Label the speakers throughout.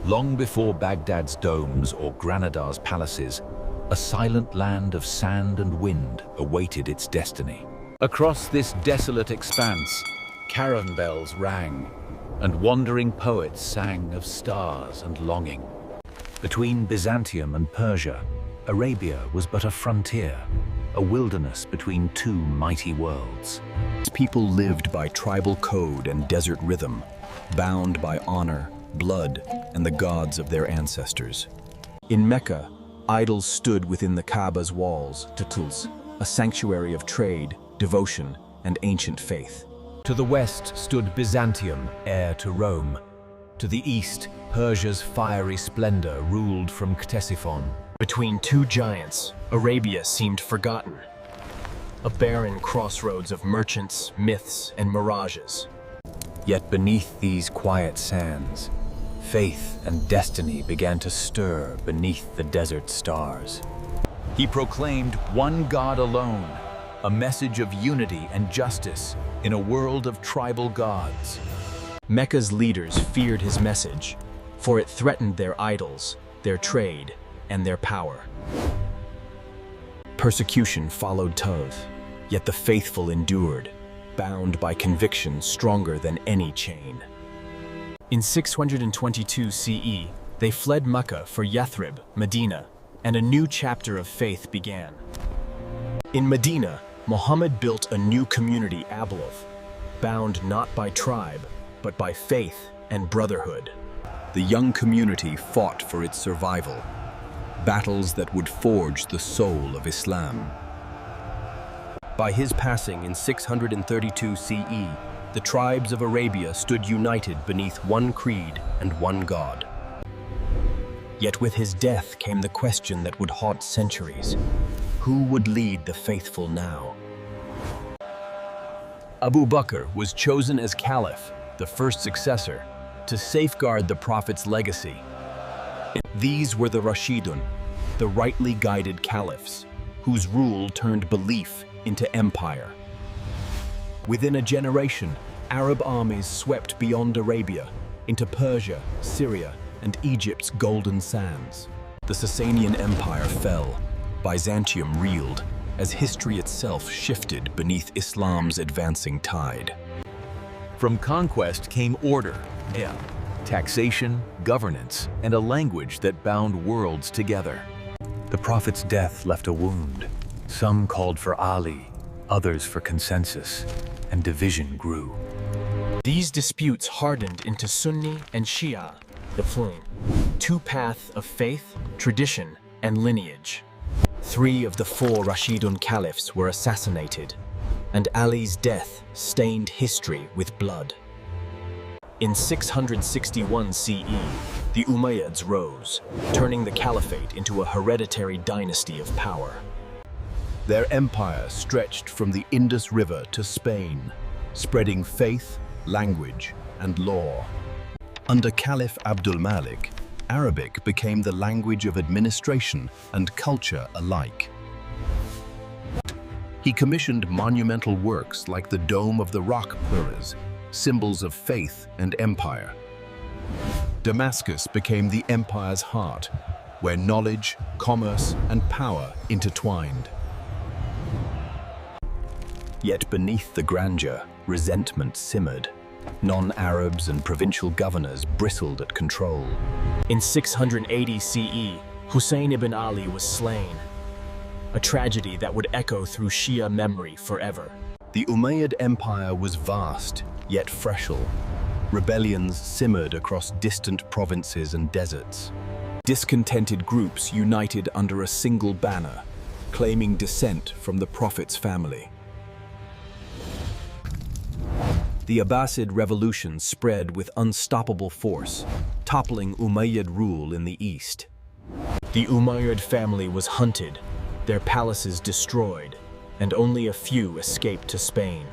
Speaker 1: Long before Baghdad's domes or Granada's palaces, a silent land of sand and wind awaited its destiny. Across this desolate expanse, caravan bells rang, and wandering poets sang of stars and longing. Between Byzantium and Persia, Arabia was but a frontier, a wilderness between two mighty worlds.
Speaker 2: People lived by tribal code and desert rhythm, bound by honor, blood, and the gods of their ancestors. In Mecca, idols stood within the Kaaba's walls, Tatul's, a sanctuary of trade, devotion, and ancient faith.
Speaker 1: To the west stood Byzantium, heir to Rome. To the east, Persia's fiery splendor ruled from Ctesiphon.
Speaker 3: Between two giants, Arabia seemed forgotten, a barren crossroads of merchants, myths, and mirages.
Speaker 1: Yet beneath these quiet sands, faith and destiny began to stir beneath the desert stars. He proclaimed one God alone, a message of unity and justice in a world of tribal gods.
Speaker 3: Mecca's leaders feared his message, for it threatened their idols, their trade, and their power. Persecution followed Tov, yet the faithful endured, bound by conviction stronger than any chain. In 622 CE, they fled Mecca for Yathrib, Medina, and a new chapter of faith began. In Medina, Muhammad built a new community, Abluv, bound not by tribe, but by faith and brotherhood.
Speaker 2: The young community fought for its survival, battles that would forge the soul of Islam.
Speaker 3: By his passing in 632 CE, the tribes of Arabia stood united beneath one creed and one God. Yet with his death came the question that would haunt centuries. Who would lead the faithful now? Abu Bakr was chosen as Caliph, the first successor, to safeguard the Prophet's legacy. These were the Rashidun, the rightly guided Caliphs, whose rule turned belief into empire. Within a generation, Arab armies swept beyond Arabia, into Persia, Syria, and Egypt's golden sands. The Sasanian Empire fell, Byzantium reeled, as history itself shifted beneath Islam's advancing tide.
Speaker 1: From conquest came order, taxation, governance, and a language that bound worlds together. The Prophet's death left a wound. Some called for Ali, others for consensus, and division grew.
Speaker 3: These disputes hardened into Sunni and Shia, the flame, two paths of faith, tradition, and lineage. 3 of the 4 Rashidun Caliphs were assassinated, and Ali's death stained history with blood. In 661 CE, the Umayyads rose, turning the caliphate into a hereditary dynasty of power.
Speaker 2: Their empire stretched from the Indus River to Spain, spreading faith, language, and law. Under Caliph Abdul Malik, Arabic became the language of administration and culture alike. He commissioned monumental works like the Dome of the Rock Pillars, symbols of faith and empire. Damascus became the empire's heart, where knowledge, commerce, and power intertwined. Yet beneath the grandeur, resentment simmered. Non-Arabs and provincial governors bristled at control.
Speaker 3: In 680 CE, Hussein ibn Ali was slain, a tragedy that would echo through Shia memory forever.
Speaker 2: The Umayyad Empire was vast, yet fragile. Rebellions simmered across distant provinces and deserts. Discontented groups united under a single banner, claiming descent from the Prophet's family. The Abbasid revolution spread with unstoppable force, toppling Umayyad rule in the east.
Speaker 3: The Umayyad family was hunted, their palaces destroyed, and only a few escaped to Spain.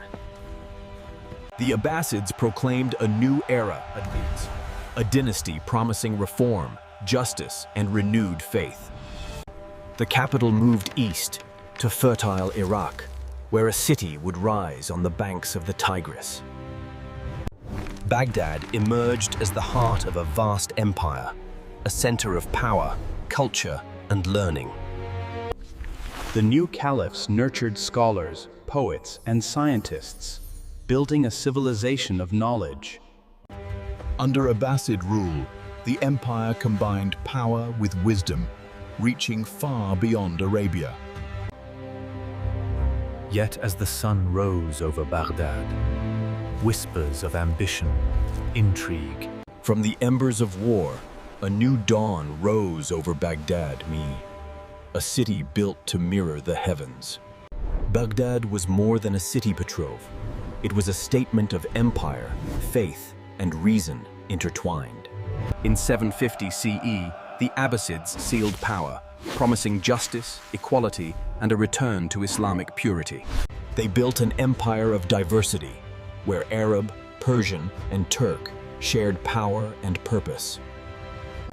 Speaker 2: The Abbasids proclaimed a new era, a dynasty promising reform, justice, and renewed faith.
Speaker 3: The capital moved east to fertile Iraq, where a city would rise on the banks of the Tigris. Baghdad emerged as the heart of a vast empire, a center of power, culture, and learning.
Speaker 2: The new caliphs nurtured scholars, poets, and scientists, building a civilization of knowledge.
Speaker 4: Under Abbasid rule, the empire combined power with wisdom, reaching far beyond Arabia.
Speaker 1: Yet as the sun rose over Baghdad, whispers of ambition, intrigue.
Speaker 2: From the embers of war, a new dawn rose over Baghdad, a city built to mirror the heavens. Baghdad was more than a city betrove. It was a statement of empire, faith, and reason intertwined. In 750 CE, the Abbasids sealed power, promising justice, equality, and a return to Islamic purity. They built an empire of diversity, where Arab, Persian, and Turk shared power and purpose.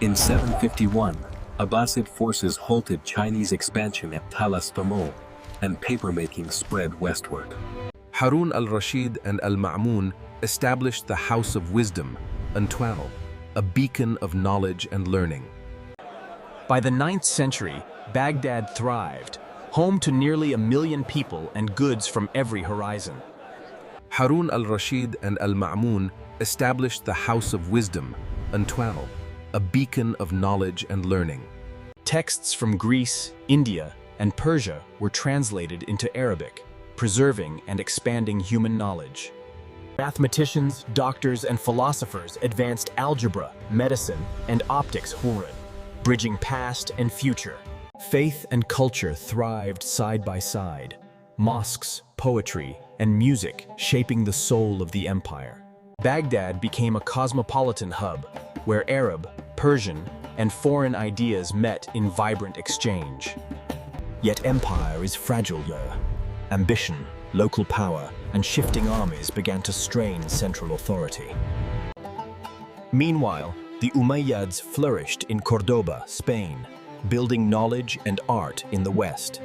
Speaker 5: In 751, Abbasid forces halted Chinese expansion at Talas Tamil, and papermaking spread westward.
Speaker 3: Harun al-Rashid and al-Ma'mun established the House of Wisdom, Antwal, a beacon of knowledge and learning.
Speaker 2: By the 9th century, Baghdad thrived, home to nearly 1 million people and goods from every horizon.
Speaker 3: Harun al-Rashid and al-Ma'mun established the House of Wisdom, Antwal, a beacon of knowledge and learning.
Speaker 2: Texts from Greece, India, and Persia were translated into Arabic, preserving and expanding human knowledge. Mathematicians, doctors, and philosophers advanced algebra, medicine, and optics, bridging past and future. Faith and culture thrived side by side. Mosques, poetry, and music shaping the soul of the empire. Baghdad became a cosmopolitan hub, where Arab, Persian, and foreign ideas met in vibrant exchange. Yet empire is fragile. Ambition, local power, and shifting armies began to strain central authority. Meanwhile, the Umayyads flourished in Cordoba, Spain, building knowledge and art in the West.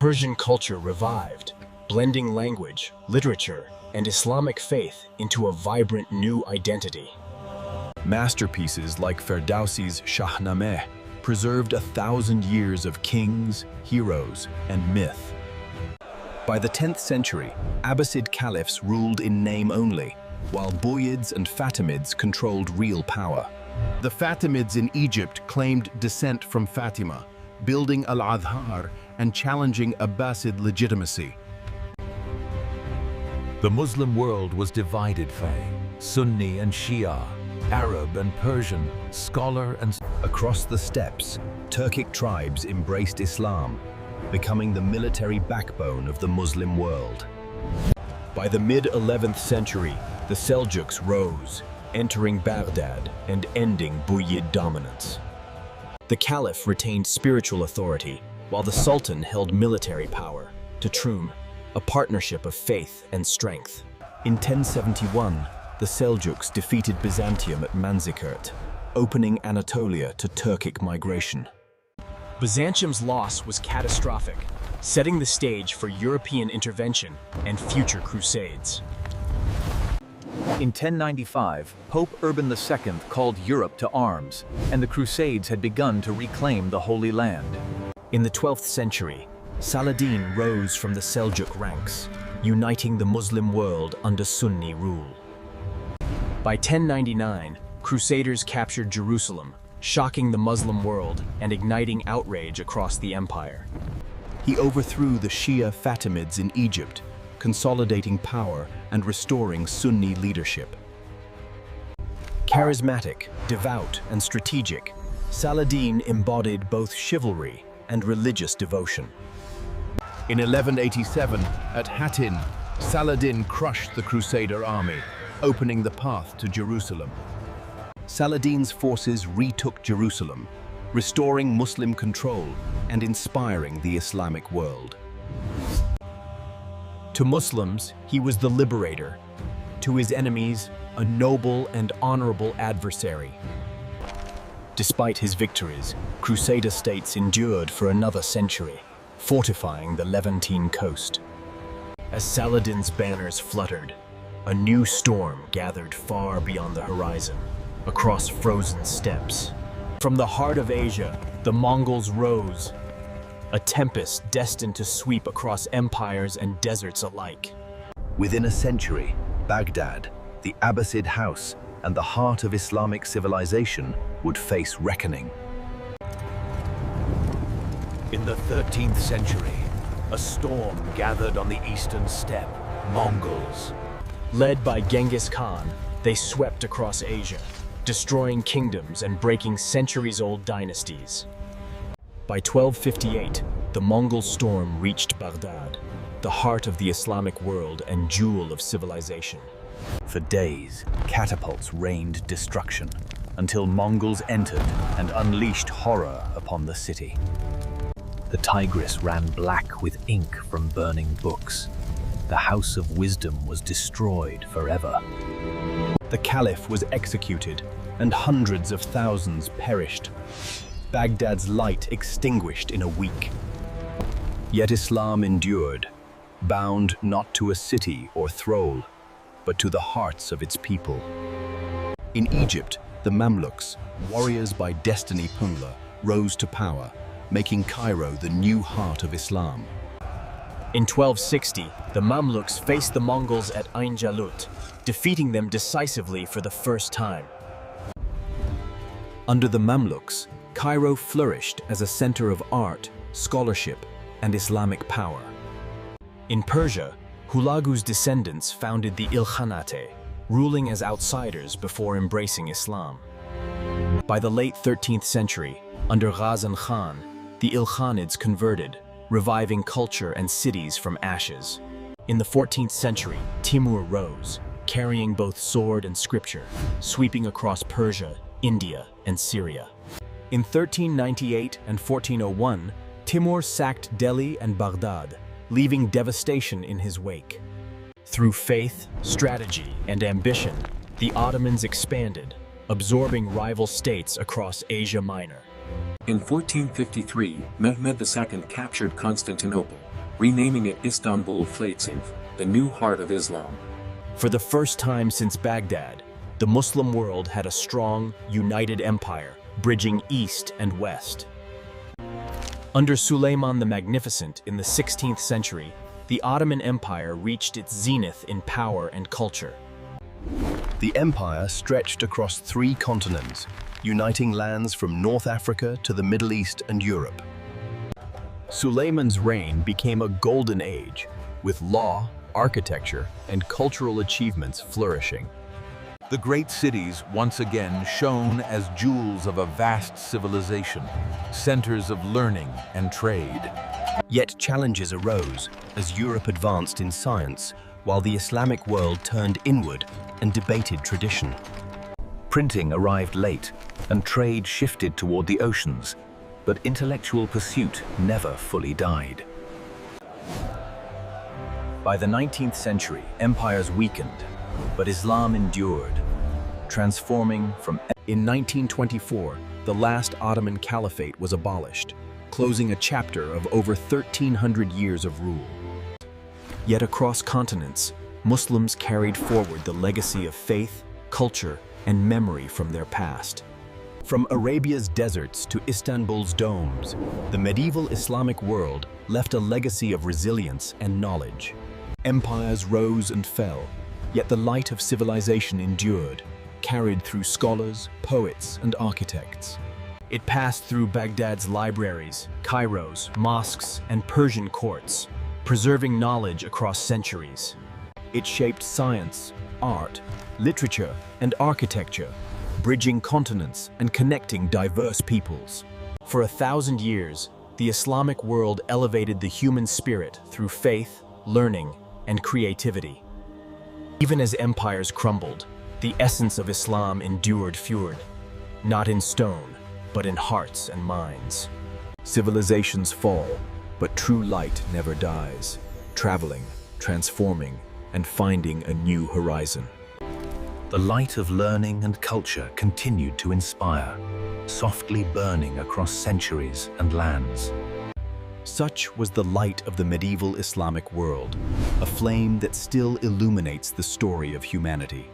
Speaker 2: Persian culture revived, blending language, literature, and Islamic faith into a vibrant new identity. Masterpieces like Ferdowsi's Shahnameh preserved 1,000 years of kings, heroes, and myth. By the 10th century, Abbasid Caliphs ruled in name only, while Buyids and Fatimids controlled real power.
Speaker 4: The Fatimids in Egypt claimed descent from Fatima, building Al-Azhar and challenging Abbasid legitimacy.
Speaker 1: The Muslim world was divided, Sunni and Shia, Arab and Persian, scholar and...
Speaker 3: Across the steppes, Turkic tribes embraced Islam, becoming the military backbone of the Muslim world.
Speaker 2: By the mid-11th century, the Seljuks rose, entering Baghdad and ending Buyid dominance. The Caliph retained spiritual authority, while the Sultan held military power, Trum, a partnership of faith and strength. In 1071, the Seljuks defeated Byzantium at Manzikert, opening Anatolia to Turkic migration. Byzantium's loss was catastrophic, setting the stage for European intervention and future crusades.
Speaker 1: In 1095, Pope Urban II called Europe to arms, and the Crusades had begun to reclaim the Holy Land.
Speaker 2: In the 12th century, Saladin rose from the Seljuk ranks, uniting the Muslim world under Sunni rule. By 1099, Crusaders captured Jerusalem, shocking the Muslim world and igniting outrage across the empire.
Speaker 3: He overthrew the Shia Fatimids in Egypt, consolidating power and restoring Sunni leadership.
Speaker 2: Charismatic, devout, and strategic, Saladin embodied both chivalry and religious devotion.
Speaker 4: In 1187, at Hattin, Saladin crushed the Crusader army, opening the path to Jerusalem.
Speaker 3: Saladin's forces retook Jerusalem, restoring Muslim control and inspiring the Islamic world.
Speaker 2: To Muslims, he was the liberator. To his enemies, a noble and honorable adversary. Despite his victories, Crusader states endured for another century, fortifying the Levantine coast. As Saladin's banners fluttered, A new storm gathered far beyond the horizon, across frozen steppes. From the heart of Asia, the Mongols rose, a tempest destined to sweep across empires and deserts alike.
Speaker 3: Within a century, Baghdad, the Abbasid house, and the heart of Islamic civilization would face reckoning.
Speaker 1: In the 13th century, a storm gathered on the eastern steppe, Mongols.
Speaker 2: Led by Genghis Khan, they swept across Asia, destroying kingdoms and breaking centuries-old dynasties. By 1258, the Mongol storm reached Baghdad, the heart of the Islamic world and jewel of civilization.
Speaker 3: For days, catapults rained destruction, until Mongols entered and unleashed horror upon the city. The Tigris ran black with ink from burning books. The House of Wisdom was destroyed forever.
Speaker 2: The Caliph was executed, and hundreds of thousands perished.
Speaker 3: Baghdad's light extinguished in a week. Yet Islam endured, bound not to a city or throne, but to the hearts of its people. In Egypt, the Mamluks, warriors by destiny Pungla, rose to power, making Cairo the new heart of Islam.
Speaker 2: In 1260, the Mamluks faced the Mongols at Ain Jalut, defeating them decisively for the first time. Under the Mamluks, Cairo flourished as a center of art, scholarship, and Islamic power. In Persia, Hulagu's descendants founded the Ilkhanate, ruling as outsiders before embracing Islam. By the late 13th century, under Ghazan Khan, the Ilkhanids converted, reviving culture and cities from ashes. In the 14th century, Timur rose, carrying both sword and scripture, sweeping across Persia, India, and Syria. In 1398 and 1401, Timur sacked Delhi and Baghdad, leaving devastation in his wake. Through faith, strategy, and ambition, the Ottomans expanded, absorbing rival states across Asia Minor.
Speaker 5: In 1453, Mehmed II captured Constantinople, renaming it Istanbul Fatih, the new heart of Islam.
Speaker 2: For the first time since Baghdad, the Muslim world had a strong, united empire, bridging east and west. Under Suleiman the Magnificent in the 16th century, the Ottoman Empire reached its zenith in power and culture.
Speaker 3: The empire stretched across 3 continents, uniting lands from North Africa to the Middle East and Europe. Suleiman's reign became a golden age, with law, architecture, and cultural achievements flourishing.
Speaker 1: The great cities once again shone as jewels of a vast civilization, centers of learning and trade.
Speaker 2: Yet challenges arose as Europe advanced in science, while the Islamic world turned inward and debated tradition.
Speaker 1: Printing arrived late, and trade shifted toward the oceans, but intellectual pursuit never fully died.
Speaker 2: By the 19th century, empires weakened, but Islam endured, transforming from... In 1924, the last Ottoman Caliphate was abolished, closing a chapter of over 1,300 years of rule. Yet across continents, Muslims carried forward the legacy of faith, culture, and memory from their past. From Arabia's deserts to Istanbul's domes, the medieval Islamic world left a legacy of resilience and knowledge. Empires rose and fell, yet the light of civilization endured, carried through scholars, poets, and architects. It passed through Baghdad's libraries, Cairo's, mosques, and Persian courts, preserving knowledge across centuries. It shaped science, art, literature, and architecture, bridging continents and connecting diverse peoples. For 1,000 years, the Islamic world elevated the human spirit through faith, learning, and creativity. Even as empires crumbled, the essence of Islam endured feud, not in stone, but in hearts and minds. Civilizations fall, but true light never dies, traveling, transforming, and finding a new horizon.
Speaker 1: The light of learning and culture continued to inspire, softly burning across centuries and lands.
Speaker 2: Such was the light of the medieval Islamic world, a flame that still illuminates the story of humanity.